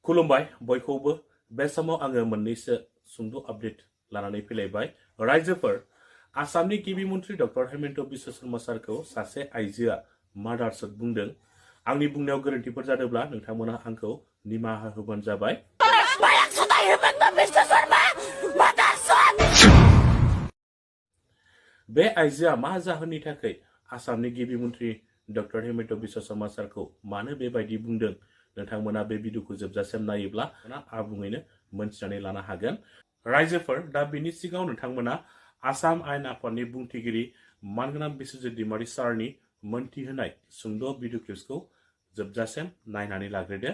खुलुमबाय बयखौबो बे समाव आङो मोननैसो सुंद' आपडेट लानानै फैलायबाय। रायजोफोर आसामनि गिबि मन्त्रि डक्टर हेमन्त बिश्व शर्मा सारखौ सासे आइजोआ मादारसोद बुंदों। आंनि बुंनायाव गोरोन्थिफोर जादोंब्ला नोंथांमोना आंखौ निमाहा होबानो जाबाय। बे आइजोआ मा जाहोननि थाखाय आसामनि गिबि मन्त्रि डक्टर हेमन्त बिश्व शर्मा सारखौ मानो बेबायदि बुंदों नोंथांमोना बे भिडिअखौ जोबजासिम नायोब्ला आबुङैनो मोनथिनानै लानो हागोन। रायजोफोर दा बिनि सिगाङाव नोंथांमोना आसाम आयेन आफादनि बुंथिगिरि मानगोनां बिस्वजित दैमारि सारनि मोनथिहोनाय सुंद' भिडिअ क्लिप्सखौ जोबजासिम नायनानै लाग्रोदो।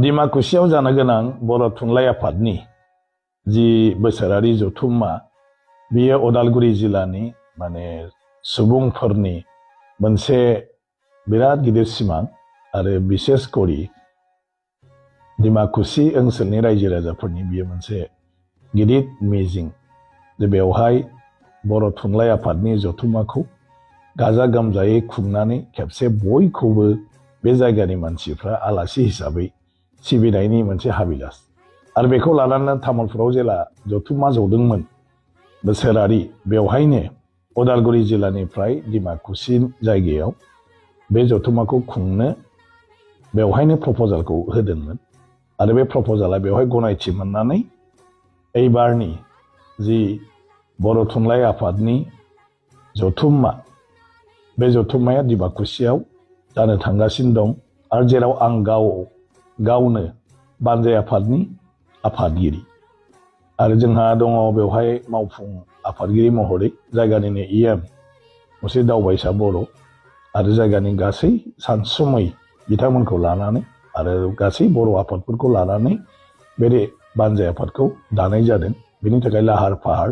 डिमाकुसियाव जानो गोनां बर' थुनलाइ आफादनि जि बोसोरारि जथुम्मा बियो उदालगुरि जिल्लानि सुबुंफोरनि मोनसे बिराद गिदिर सिमां आरो बिसेस करि डिमाकुसि ओनसोलनि रायजो राजाफोरनि बियो मोनसे गिदिर मिजिं जे बेवहाय बर' थुनलाइ आफादनि जथुम्माखौ गाजा गोमजायै खुंनानै खेबसे बयखौबो बे जायगानि मानसिफ्रा आलासि हिसाबै सिबिनायनि मोनसे हाबिलास आरो बेखौ लानानै तामुलपुराव जेला जथुम्मा जदोंमोन बोसोरारि बेवहायनो उदालगुरि जिल्लानिफ्राय डिमाकुसि जायगायाव बे जथुम्माखौ खुंनो बेवहायनो प्रप'जालखौ होदोंमोन आरो बे प्रप'जाला बेवहाय गनायथि मोननानै एबारनि जि बर' थुनलाइ आफादनि जथुम्मा बे जथुम्माया डिमाकुसियाव जानो थांगासिनो दं आरो जेराव आं गावनो बानजाय आफादनि आफादगिरि आरो जोंहा दङ बेवहाय मावफुं आफादगिरि महरै जायगानिनो इएम मुसे दावबायसा बर' आरो जायगानि गासै सानसुमै बिथांमोनखौ लानानै आरो गासै बर' आफादफोरखौ लानानै बे बानजाय आफादखौ दानाय जादों। बेनि थाखाय लाहार फाहार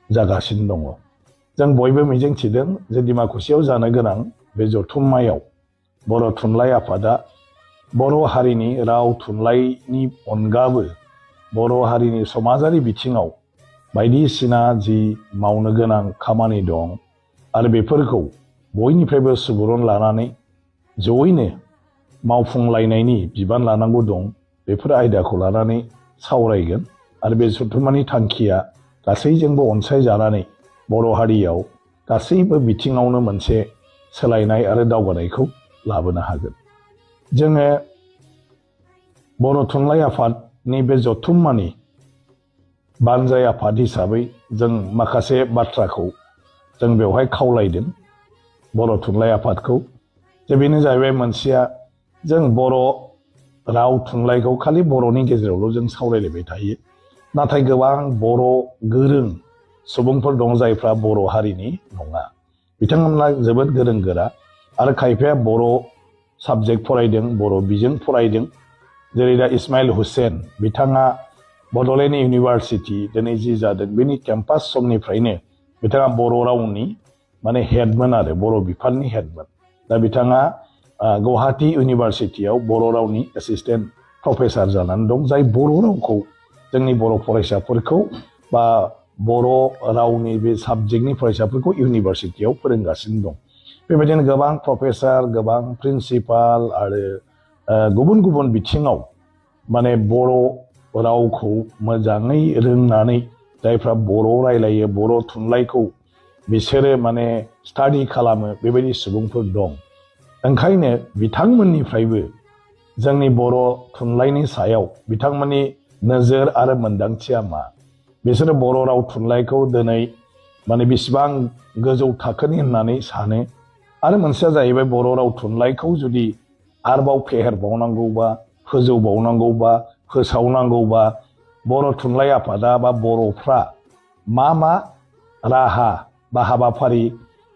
जागासिनो दङ। जों बयबो मिजिंथिदों जे डिमाकुसियाव जानो गोनां बे जथुम्मायाव बर' थुनलाइ आफादा बर' हारिनि राव थुनलाइनि अनगाबो बर' हारिनि समाजारि बिथिङाव बायदिसिना जि मावनो गोनां खामानि दं आरो बेफोरखौ बयनिफ्रायबो सुबुरुन लानानै जयैनो मावफुंलायनायनि बिबान लानांगौ दं। बेफोर आयदाखौ लानानै सावरायगोन आरो बे जथुम्मानि थांखिया गासैजोंबो अनसायजानानै बर' हारियाव गासैबो बिथिङावनो मोनसे सोलायनाय आरो दावगानायखौ लाबोनो हागोन। जोङो बर' थुनलाइ आफादनि बे जथुम्मानि बानजाय आफाद हिसाबै जों माखासे बाथ्राखौ जों बेवहाय खावलायदों बर' थुनलाइ आफादखौ जे बेनो जाहैबाय मोनसेया जों बर' राव थुनलाइखौ खालि बर'नि गेजेरावल' जों सावरायलायबाय थायो, नाथाय गोबां बर' गोरों सुबुंफोर दं जायफ्रा बर' हारिनि नङा। बिथांमोना जोबोद गोरों गोरा आरो खायफाया बर' साबजेक्ट फरायदों, बर' बिजों फरायदों। जेरै दा इस्माइल हुसेन बिथाङा बड'लेण्ड इउनिभारसिटि दिनै जि जादों बेनि केम्पास समनिफ्रायनो बिथाङा बर' रावनि हेडमोन आरो बर' बिफाननि हेडमोन। दा बिथाङा गुवाहाटी इउनिभारसिटियाव बर' रावनि एसिस्टेन्ट प्रफेसार जानानै दं, जाय बर' रावखौ जोंनि बर' फरायसाफोरखौ बा बर' रावनि बे साबजेक्टनि फरायसाफोरखौ इउनिभारसिटियाव फोरोंगासिनो दं। बेबायदिनो गोबां प्रफेसार, गोबां प्रिन्सिपाल आरो गुबुन गुबुन बिथिङाव बर' रावखौ मोजाङै रोंनानै जायफ्रा बर' रायलायो, बर' थुनलाइखौ बिसोरो स्टाडि खालामो, बेबायदि सुबुंफोर दं। ओंखायनो बिथांमोननिफ्रायबो जोंनि बर' थुनलाइनि सायाव बिथांमोननि नोजोर आरो मोनदांथिया मा, बिसोरो बर' राव थुनलाइखौ दिनै बेसेबां गोजौ थाखोनि होननानै सानो, आरो मोनसेया जाहैबाय बर' राव थुनलाइखौ जुदि आरोबाव फेहेरबावनांगौबा, फोजौबावनांगौबा, फोसावनांगौबा बर' थुनलाइ आफादा बा बर'फ्रा मा मा राहा बा हाबाफारि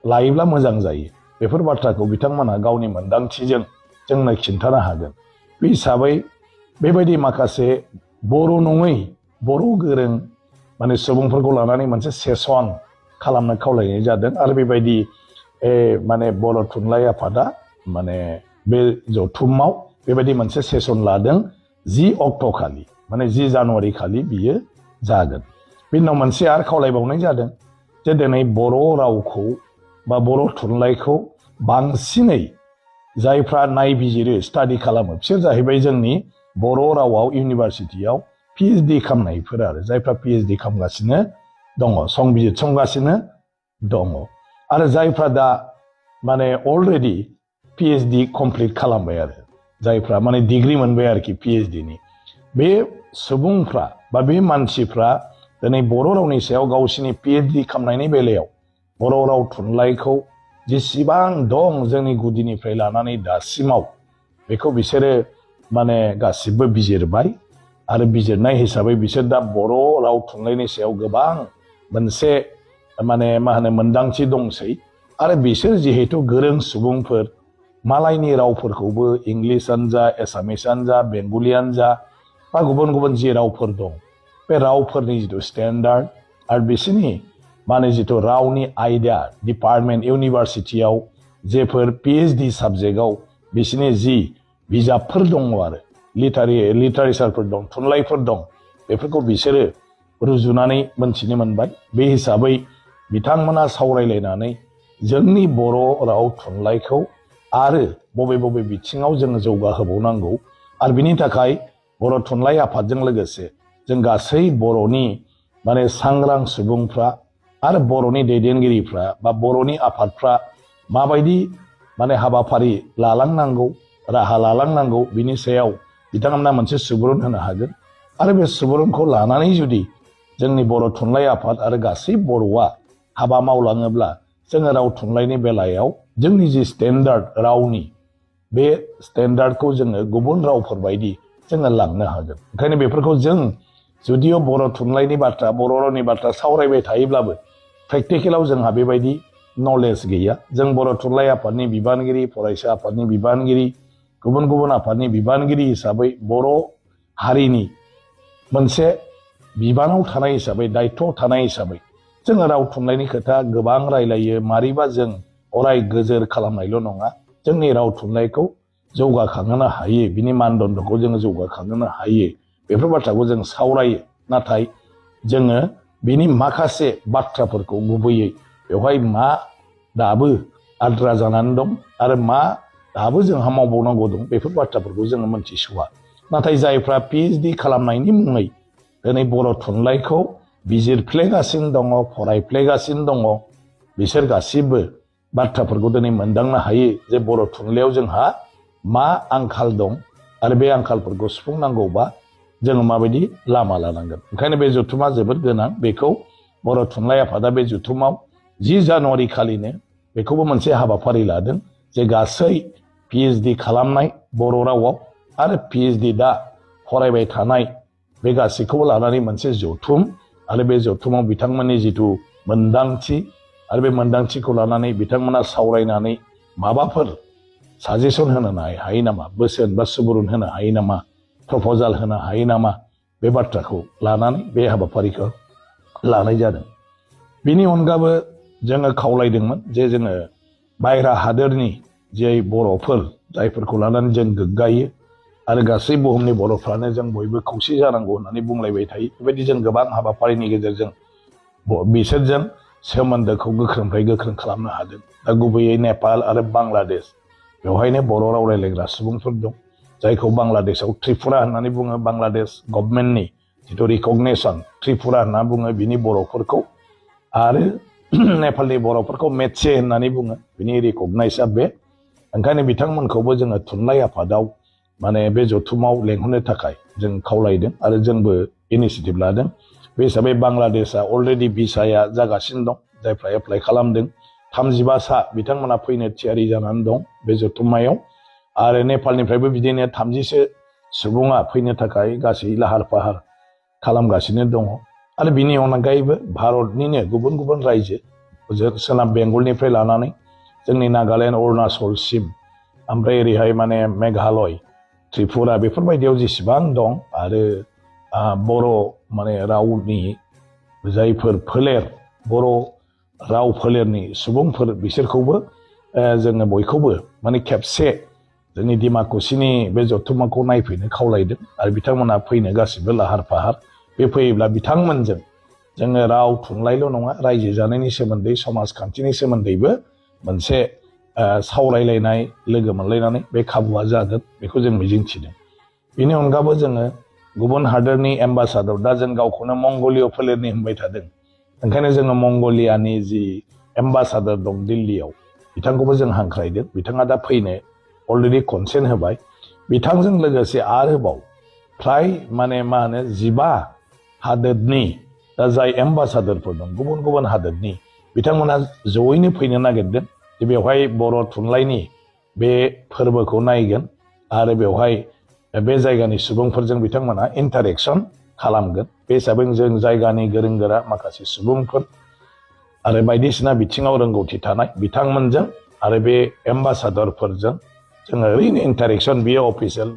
लायोब्ला मोजां जायो, बेफोर बाथ्राखौ बिथांमोनहा गावनि मोनदांथिजों जोंनो खिन्थानो हागोन। बे हिसाबै बेबायदि माखासे बर' नङै, बर' गोरों सुबुंफोरखौ लानानै मोनसे सेसन खालामनो खावलायनाय जादों आरो बेबायदि बर' थुनलाइ आफादा बे जथुम्माव बेबायदि मोनसे सेसन लादों 10 अक्ट' खालि 10 जानुवारि खालि बियो जागोन। बेनि उनाव मोनसे आरो खावलायबावनाय जादों जे दिनै बर' रावखौ बा बर' थुनलाइखौ बांसिनै जायफ्रा नायबिजिरो स्टाडि खालामो बिसोर जाहैबाय जोंनि बर' रावाव इउनिभारसिटियाव PhD खालामनायफोर आरो जायफ्रा PhD खालामगासिनो दङ संबिजिर संगासिनो दङ आरो जायफ्रा दा माने अलरेडि PhD कमप्लिट खालामबाय आरो जायफ्रा माने डिग्री मोनबाय आरोखि PhD नि बे सुबुंफ्रा बा बे मानसिफ्रा दिनै बर' रावनि सायाव गावसिनि PhD खालामनायनि बेलायाव बर' राव थुनलाइखौ जेसेबां दं जोंनि गुदिनिफ्राय लानानै दासिमाव बेखौ बिसोरो माने गासिबो बिजिरबाय आरो बिजिरनाय हिसाबै बिसोर दा बर' राव थुनलाइनि सायाव गोबां मोनसे माने मा होनो मोनदांथि दंसै आरो बिसोर जिहेतु गोरों सुबुंफोर मालायनि रावफोरखौबो इंलिसानो जा एसामिसानो जा बेंगलियानो जा बा गुबुन गुबुन जि रावफोर दं बे रावफोरनि जिथु स्टेन्डार्ड आरो बिसोरनि माने जिथु रावनि आयदा डिपार्टमेन्ट इउनिभारसिटियाव जेफोर PhD साबजेक्टआव बिसोरनि जि बिजाबफोर दङ आरो लिटारेचारफोर दं थुनलाइफोर दं बेफोरखौ बिसोरो रुजुनानै मोनथिनो मोनबाय बे हिसाबै बिथांमोना सावरायलायनानै जोंनि बर' राव थुनलाइखौ आरो बबे बबे बिथिङाव जोङो जौगाहोबावनांगौ आरो बिनि थाखाय बर' थुनलाइ आफादजों लोगोसे जों गासै बर'नि माने सांग्रां सुबुंफ्रा आरो बर'नि दैदेनगिरिफ्रा बा बर'नि आफादफ्रा माबायदि माने हाबाफारि लालांनांगौ राहा लालांनांगौ बिनि सायाव बिथांमोना मोनसे सुबुरुन होनो हागोन आरो बे सुबुरुनखौ लानानै जुदि जोंनि बर' थुनलाइ आफाद आरो गासै बर'आ हाबा मावलाङोब्ला जोङो राव थुनलाइनि बेलायाव जोंनि जि स्टेन्डार्ड रावनि बे स्टेन्डार्डखौ जोङो गुबुन रावफोर बायदि जोङो लांनो हागोन ओंखायनो बेफोरखौ जों जुदिअ बर' थुनलाइनि बाथ्रा बर' रावनि बाथ्रा सावरायबाय थायोब्लाबो प्रेक्टिकेलाव जोंहा बेबायदि नलेज गैया जों बर' थुनलाइ आफादनि बिबानगिरि फरायसा आफादनि बिबानगिरि गुबुन गुबुन आफादनि बिबानगिरि हिसाबै बर' हारिनि मोनसे बिबानाव थानाय हिसाबै दायित्वआव थानाय हिसाबै जोङो राव थुनलाइनि खोथा गोबां रायलायो मारैबा जों अराय गोजोर खालामनायल' नङा जोंनि राव थुनलाइखौ जौगाखांहोनो हायो बिनि मानदन्दखौ जोङो जौगाखांहोनो हायो बेफोर बाथ्राखौ जों सावरायो नाथाय जोङो बिनि माखासे बाथ्राफोरखौ गुबैयै बेवहाय मा दाबो आद्रा जानानै दं आरो मा दाबो जोंहा मावबावनांगौ दं बेफोर बाथ्राफोरखौ जोङो मोनथिस'वा नाथाय जायफ्रा PhD खालामनायनि मुङै दिनै बर' थुनलाइखौ बिजिरफ्लेगासिनो दङ फरायफ्लेगासिनो दङ बिसोर गासिबो बाथ्राफोरखौ दिनै मोनदांनो हायो जे बर' थुनलाइयाव जोंहा मा आंखाल दं आरो बे आंखालफोरखौ सुफुंनांगौबा जोङो माबायदि लामा लानांगोन ओंखायनो बे जथुमा जोबोद गोनां बेखौ बर' थुनलाइ आफादा बे जथुमाव 10 जानुवारि खालिनो बेखौबो मोनसे हाबाफारि लादों जे गासै PhD खालामनाय बर' रावाव आरो PhD दा फरायबाय थानाय बे गासैखौबो लानानै मोनसे जथुम आरो बे जथुमाव बिथांमोननि जिथु मोनदांथि आरो बे मोनदांथिखौ लानानै बिथांमोना सावरायनानै माबाफोर साजेसन होनो हायो नामा बोसोन बा सुबुरुन होनो हायो नामा प्रप'जाल होनो हायो नामा बे बाथ्राखौ लानानै बे हाबाफारिखौ लानाय जादों बिनि अनगाबो जोङो खावलायदोंमोन जे जोङो बायह्रा हादोरनि जे बर'फोर जायफोरखौ लानानै जों गोग्गायो आरो गासै बुहुमनि बर'फ्रानो जों बयबो खौसे जानांगौ होननानै बुंलायबाय थायो बेबायदि जों गोबां हाबाफारिनि गेजेरजों बिसोरजों सोमोन्दोखौ गोख्रोंनिफ्राय गोख्रों खालामनो हादों दा गुबैयै नेपाल आरो बांलादेश बेवहायनो बर' राव रायलायग्रा सुबुंफोर दं जायखौ बांलादेशआव त्रिपुरा होननानै बुङो बांलादेश गभर्नमेन्टनि जिथु रिकगनेसन त्रिपुरा होनना बुङो बिनि बर'फोरखौ आरो नेपालनि बर'फोरखौ मेचे होननानै बुङो बिनि रिकगनाइजआ बे ओंखायनो बिथांमोनखौबो जोङो थुनलाइ आफादाव माने बे जथुमाव लेंहरनो थाखाय जों खावलायदों आरो जोंबो इनिसियेटिभ लादों बे हिसाबै बांलादेशआ अलरेडि भिसाया जागासिनो दं जायफ्रा एप्लाइ खालामदों 35 सा बिथांमोना फैनो थियारि जानानै दं बे जथुम्मायाव आरो नेपालनिफ्रायबो बिदिनो 30सो सुबुङा फैनो थाखाय गासै लाहार फाहार खालामगासिनो दङ आरो बिनि अनगायैबो भारतनिनो गुबुन गुबुन रायजो सोनाब बेंगलनिफ्राय लानानै जोंनि नागालेण्ड अरुणाचलसिम ओमफ्राय ओरैहाय माने मेघालय त्रिपुरा बेफोरबायदियाव जेसेबां दं आरो बर' माने रावनि जायफोर फोलेर बर' राव फोलेरनि सुबुंफोर बिसोरखौबो जोङो बयखौबो माने खेबसे जोंनि डिमाकुसिनि बे जथुम्माखौ नायफैनो खावलायदों आरो बिथांमोना फैनो गासिबो लाहार फाहार बे फैयोब्ला बिथांमोनजों जोङो राव थुनलाइल' नङा रायजो जानायनि सोमोन्दै समाजखान्थिनि सोमोन्दैबो मोनसे सावरायलायनाय लोगो मोनलायनानै बे खाबुआ जागोन बेखौ जों मिजिंथिदों। बेनि अनगाबो जोङो गुबुन हादोरनि एम्बासाडर, दा जों गावखौनो मंगलिय फोलेरनि होनबाय थादों, ओंखायनो जोङो मंगलियानि जि एम्बासाडर दं दिल्लीयाव, बिथांखौबो जों हांख्रायदों। बिथाङा दा फैनो अलरेडि कनसेन्ट होबाय। बिथांजों लोगोसे आरोबाव फ्राय 15 हादोरनि दा जाय एम्बासाडरफोर दं गुबुन गुबुन हादोरनि, बिथांमोना जयैनो फैनो नागिरदों। बेवहाय बर' थुनलाइनि बे फोरबोखौ नायगोन आरो बेवहाय बे जायगानि सुबुंफोरजों बिथांमोना इन्टारेक्सन खालामगोन। बे हिसाबै जों जायगानि गोरों गोरा माखासे सुबुंफोर आरो बायदिसिना बिथिङाव रोंगौथि थानाय बिथांमोनजों आरो बे एम्बासाडरफोरजों जोङो ओरैनो इन्टारेक्सन, बियो अफिसियेल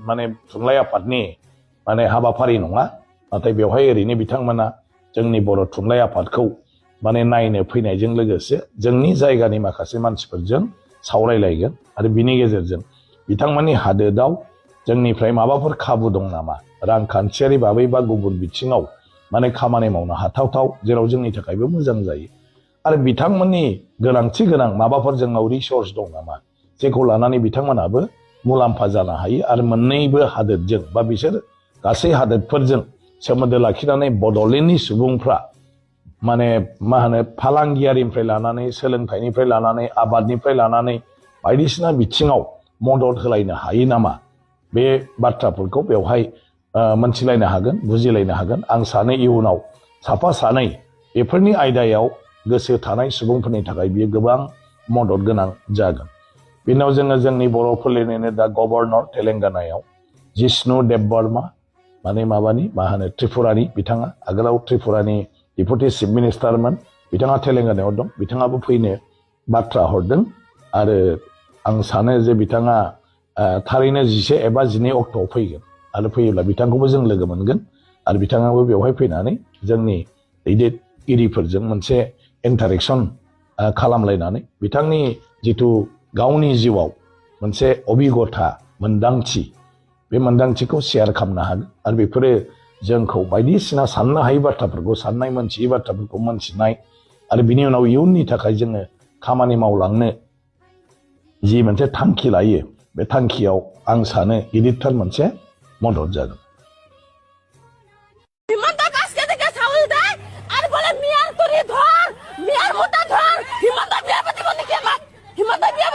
थुनलाइ आफादनि हाबाफारि नङा, नाथाय बेवहाय ओरैनो बिथांमोना जोंनि बर' थुनलाइ आफादखौ नायनो फैनायजों लोगोसे जोंनि जायगानि माखासे मानसिफोरजों सावरायलायगोन आरो बिनि गेजेरजों बिथांमोननि हादोराव जोंनिफ्राय माबाफोर खाबु दं नामा, रांखान्थियारि बाबै बा गुबुन बिथिङाव खामानि मावनो हाथावथाव, जेराव जोंनि थाखायबो मोजां जायो। आरो बिथांमोननि गोनांथि गोनां माबाफोर जोंनाव रिसर्स दं नामा, जेखौ लानानै बिथांमोनाबो मुलाम्फा जानो हायो। आरो मोननैबो हादोरजों बा बिसोर गासै हादोरफोरजों सोमोन्दो लाखिनानै बड'लेण्डनि सुबुंफ्रा फालांगियारिनिफ्राय लानानै, सोलोंथाइनिफ्राय लानानै, आबादनिफ्राय लानानै बायदिसिना बिथिङाव मदद होलायनो हायो नामा, बे बाथ्राफोरखौ बेवहाय मोनथिलायनो हागोन, बुजिलायनो हागोन। आं सानो इयुनाव साफा सानै बेफोरनि आयदायाव गोसो थानाय सुबुंफोरनि थाखाय बियो गोबां मदद गोनां जागोन। बेनि उनाव जोङो जोंनि बर' फोलेरनिनो दा गभर्नर तेलेंगानायाव जिष्णु देबबर्मा, त्रिपुरानि, बिथाङा आगोलाव त्रिपुरानि डेपुटि चिफ मिनिस्टारमोन, बिथाङा तेलेंगानायाव दं। बिथाङाबो फैनो बाथ्रा हरदों आरो आं सानो जे बिथाङा थारैनो 11 एबा 12 अक्ट'आव फैगोन आरो फैयोब्ला बिथांखौबो जों लोगो मोनगोन आरो बिथाङाबो बेवहाय फैनानै जोंनि दैदेनगिरिफोरजों मोनसे इन्टारेक्सन खालामलायनानै बिथांनि जिथु गावनि जिउआव मोनसे अभिगथा मोन्दांथि, बे मोन्दांथिखौ शेयार खालामनो हागोन। आरो बेफोरो जोंखौ बायदिसिना साननो हायै बाथ्राफोरखौ साननाय, मोनथियै बाथ्राफोरखौ मोनथिनाय आरो बिनि उनाव इयुननि थाखाय जोङो खामानि मावलांनो जि मोनसे थांखि लायो, बे थांखियाव आं सानो गिदिरथार मोनसे मदद जागोन। হিমন্ত দাসকে দেখে ছাউল দেয় আর বলে মিয়ার তুরি ধর, মিয়ার মোটা ধর। হিমন্ত বিয়ে প্রতিবন্ধী কে বাদ, হিমন্ত বিয়ে